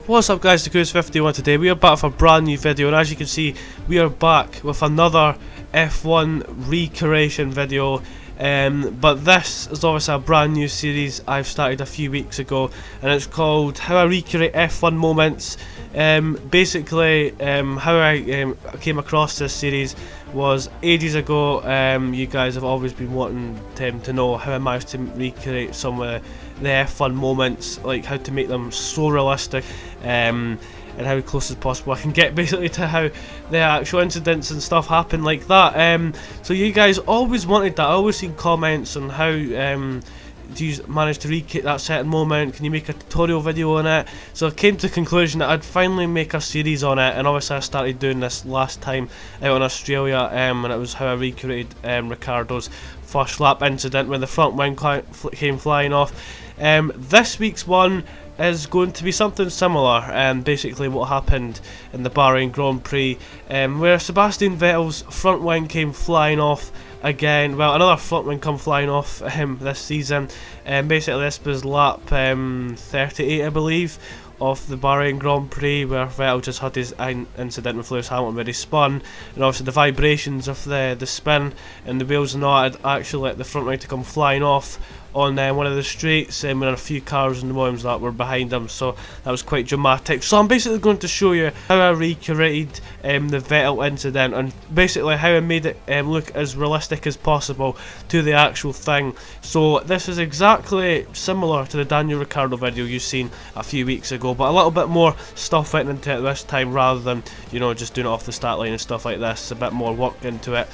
What's up guys, Nekrews 51 today. We are back for a brand new video, and as you can see we are back with another F1 recreation video. But this is obviously a brand new series I've started a few weeks ago, and it's called How I Recreate F1 Moments. Basically, how I came across this series was ages ago. You guys have always been wanting to know how I managed to recreate some of the F1 moments, like how to make them so realistic, and how close as possible I can get basically to how the actual incidents and stuff happen like that. So you guys always wanted that. I always seen comments on how do you manage to recreate that certain moment, can you make a tutorial video on it. So I came to the conclusion that I'd finally make a series on it, and obviously I started doing this last time out in Australia, and it was how I recreated Ricciardo's first lap incident when the front wing came flying off. This week's one is going to be something similar, basically what happened in the Bahrain Grand Prix, where Sebastian Vettel's front wing came flying off again. Well, another front wing come flying off this season. Basically this was lap 38 I believe of the Bahrain Grand Prix, where Vettel just had his incident with Lewis Hamilton where he spun, and obviously the vibrations of the spin and the wheels and all had actually let the front wing to come flying off on one of the straights, and a few cars and ones that were behind him, so that was quite dramatic. So I'm basically going to show you how I recreated the Vettel incident, and basically how I made it look as realistic as possible to the actual thing. So this is exactly similar to the Daniel Ricciardo video you've seen a few weeks ago, but a little bit more stuff went into it this time, rather than, you know, just doing it off the start line and stuff like this. A bit more work into it.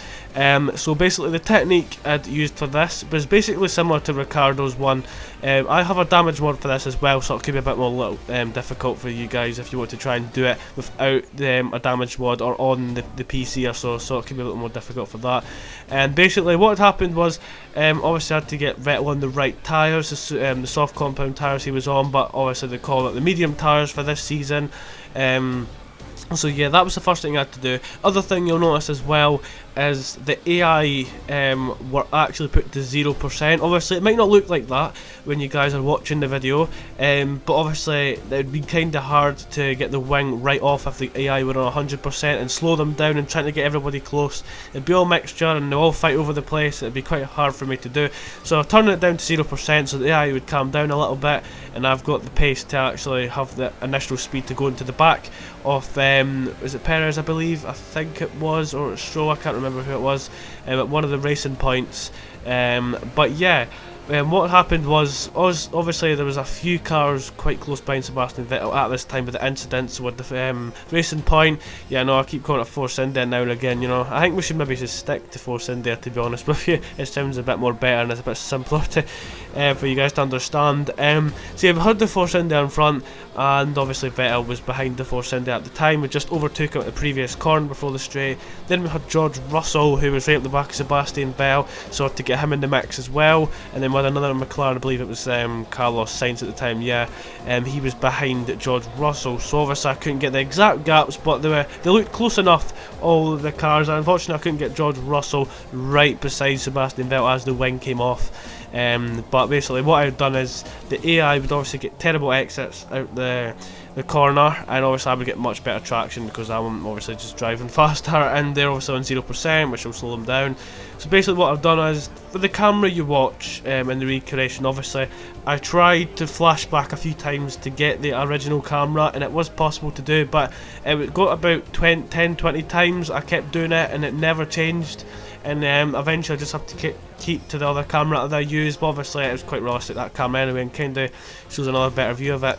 So basically the technique I'd used for this was basically similar to Ricciardo's one. I have a damage mod for this as well, so it could be a bit more difficult for you guys if you want to try and do it without a damage mod or on the PC or so it could be a little more difficult for that. And basically what had happened was, obviously I had to get Vettel on the right tyres, the soft compound tyres he was on, but obviously they call it the medium tyres for this season. So yeah, that was the first thing I had to do. Other thing you'll notice as well is the AI were actually put to 0%. Obviously it might not look like that when you guys are watching the video, but obviously it would be kind of hard to get the wing right off if the AI were on 100% and slow them down and trying to get everybody close. It'd be all mixture and they all fight over the place. It'd be quite hard for me to do. So I've turned it down to 0% so the AI would calm down a little bit, and I've got the pace to actually have the initial speed to go into the back of was it Perez I believe, I think it was, or Stroll, I can't remember who it was, at one of the racing points. But yeah, what happened was, obviously there was a few cars quite close behind Sebastian Vettel at this time with the incidents with the racing point. Yeah, no, I keep calling it Force India now and again, you know. I think we should maybe just stick to Force India, to be honest with you. It sounds a bit more better and it's a bit simpler to for you guys to understand. So yeah, we had the Force India in front, and obviously Vettel was behind the Force India at the time. We just overtook him at the previous corner before the straight. Then we had George Russell, who was right up the back of Sebastian Vettel, so I had to get him in the mix as well. And then with another McLaren, I believe it was Carlos Sainz at the time, yeah, he was behind George Russell, so obviously I couldn't get the exact gaps, but they looked close enough, all the cars. And unfortunately I couldn't get George Russell right beside Sebastian Vettel as the wing came off. But basically what I've done is the AI would obviously get terrible exits out the corner, and obviously I would get much better traction because I'm obviously just driving faster, and they're obviously on 0%, which will slow them down. So basically what I've done is, for the camera you watch in the recreation, obviously I tried to flash back a few times to get the original camera, and it was possible to do, but it got about 10-20 times I kept doing it and it never changed. And eventually I just have to keep to the other camera that I use, but obviously it was quite realistic, that camera anyway, and kind of shows another better view of it.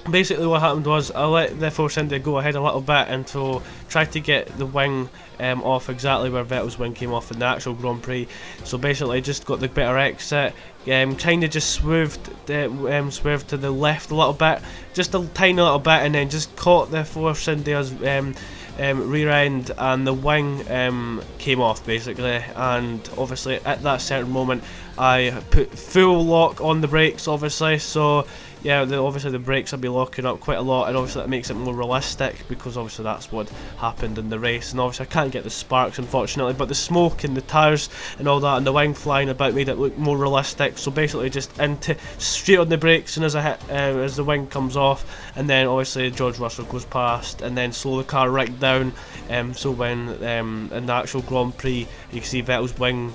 Basically what happened was I let the Force India go ahead a little bit until tried to get the wing off exactly where Vettel's wing came off in the actual Grand Prix. So basically I just got the better exit, kind of just swerved to the left a little bit, just a tiny little bit, and then just caught the Force India's rear end, and the wing came off basically. And obviously at that certain moment I put full lock on the brakes, obviously, so yeah, obviously the brakes will be locking up quite a lot, and obviously that makes it more realistic, because obviously that's what happened in the race. And obviously I can't get the sparks unfortunately, but the smoke and the tyres and all that and the wing flying about made it look more realistic. So basically just into straight on the brakes as soon as I hit, as the wing comes off, and then obviously George Russell goes past, and then slow the car right down. So when in the actual Grand Prix you can see Vettel's wing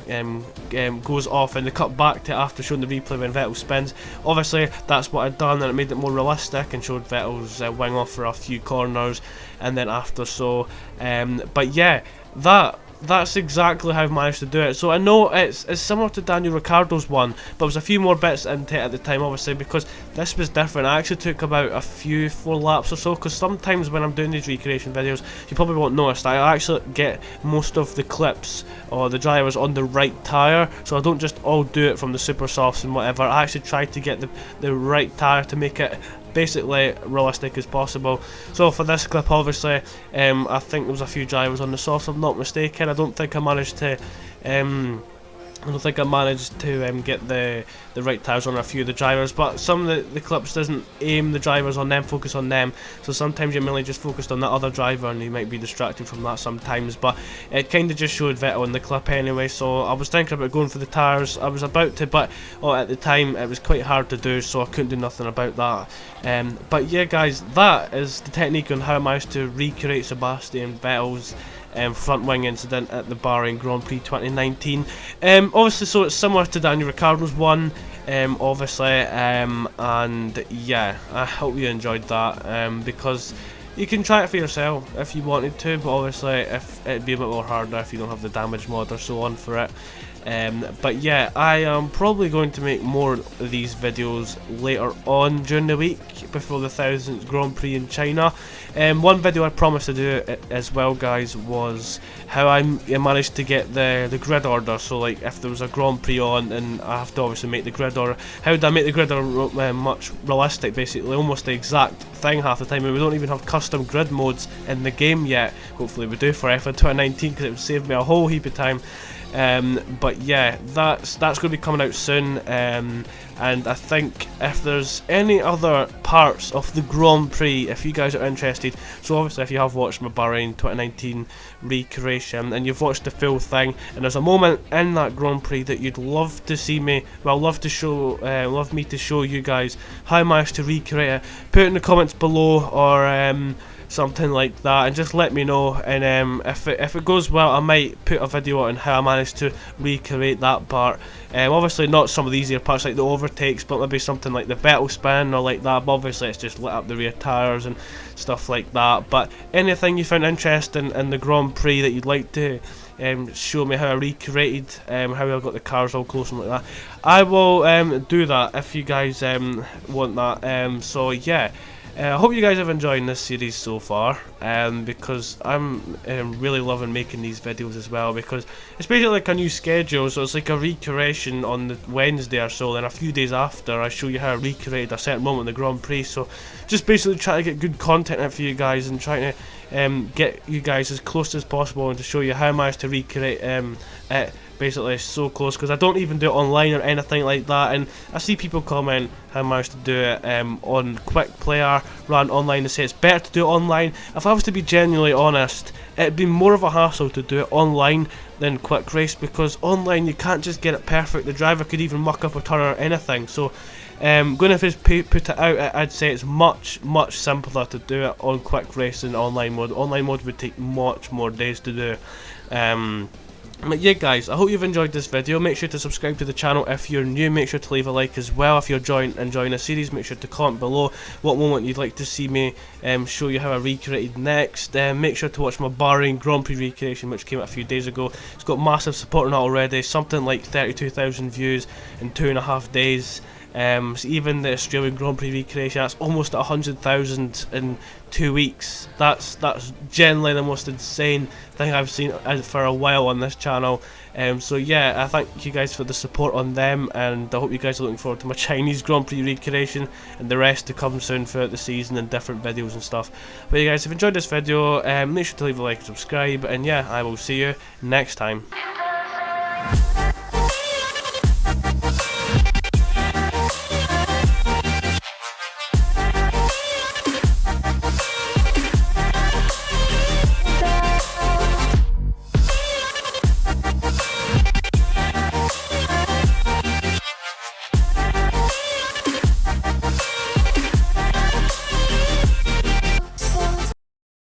goes off, and they cut back to after showing the replay when Vettel spins. Obviously that's what I'd done, and it made it more realistic and showed Vettel's wing off for a few corners, and then after so but yeah, that's exactly how I've managed to do it. So I know it's similar to Daniel Ricciardo's one, but there was a few more bits into it at the time, obviously, because this was different. I actually took about a few 4 laps or so, because sometimes when I'm doing these recreation videos, you probably won't notice that I actually get most of the clips or the drivers on the right tyre, so I don't just all do it from the super softs and whatever. I actually try to get the right tyre to make it basically realistic as possible. So for this clip, obviously, I think there was a few drivers on the softs, if I'm not mistaken. I don't think I managed to get the right tyres on a few of the drivers, but some of the clips doesn't aim the drivers on them, focus on them, so sometimes you're mainly just focused on that other driver and you might be distracted from that sometimes. But it kind of just showed Vettel in the clip anyway, so I was thinking about going for the tyres. I was about to, but at the time it was quite hard to do, so I couldn't do nothing about that. But yeah guys, that is the technique on how I managed to recreate Sebastian Vettel's front wing incident at the Bahrain Grand Prix 2019. Obviously, so it's similar to Daniel Ricciardo's one, obviously, and yeah, I hope you enjoyed that, because you can try it for yourself if you wanted to, but obviously it'd be a bit more harder if you don't have the damage mod or so on for it. But yeah, I am probably going to make more of these videos later on during the week before the 1000th Grand Prix in China. One video I promised to do as well, guys, was how I managed to get the grid order. So like if there was a Grand Prix on and I have to obviously make the grid order, how would I make the grid order much realistic, basically almost the exact thing half the time. And we don't even have custom grid modes in the game yet. Hopefully we do for F1 2019, because it would save me a whole heap of time. But yeah, that's going to be coming out soon, and I think if there's any other parts of the Grand Prix, if you guys are interested, so obviously if you have watched my Bahrain 2019 recreation and you've watched the full thing, and there's a moment in that Grand Prix that you'd love to see me, well, love me to show you guys how I managed to recreate it, put it in the comments below, or something like that, and just let me know. And if it goes well, I might put a video on how I managed to recreate that part. Obviously not some of the easier parts like the overtakes, but maybe something like the Vettel'S spin or like that. But obviously it's just lit up the rear tyres and stuff like that. But anything you found interesting in the Grand Prix that you'd like to show me how I recreated, how I got the cars all close and like that, I will do that if you guys want that. So yeah, I hope you guys have enjoyed this series so far, because I'm really loving making these videos as well, because it's basically like a new schedule, so it's like a recreation on the Wednesday or so, then a few days after I show you how I recreated a certain moment in the Grand Prix. So just basically try to get good content out for you guys, and trying to get you guys as close as possible, and to show you how I managed to recreate it basically so close, because I don't even do it online or anything like that. And I see people comment how I managed to do it on Quick Player ran online. They say it's better to do it online. If I was to be genuinely honest, it'd be more of a hassle to do it online than Quick Race, because online you can't just get it perfect. The driver could even muck up a turn or anything. So going to just put it out, I'd say it's much simpler to do it on Quick Race than online mode. Online mode would take much more days to do. But yeah guys, I hope you've enjoyed this video. Make sure to subscribe to the channel if you're new. Make sure to leave a like as well if you're enjoying the series. Make sure to comment below what moment you'd like to see me show you how I recreated next. Make sure to watch my Bahrain Grand Prix recreation, which came out a few days ago. It's got massive support on it already, something like 32,000 views in 2.5 days. So even the Australian Grand Prix recreation, that's almost 100,000 in 2 weeks. That's generally the most insane thing I've seen for a while on this channel. So yeah, I thank you guys for the support on them, and I hope you guys are looking forward to my Chinese Grand Prix recreation and the rest to come soon throughout the season and different videos and stuff. But you guys, if you enjoyed this video, make sure to leave a like and subscribe, and yeah, I will see you next time.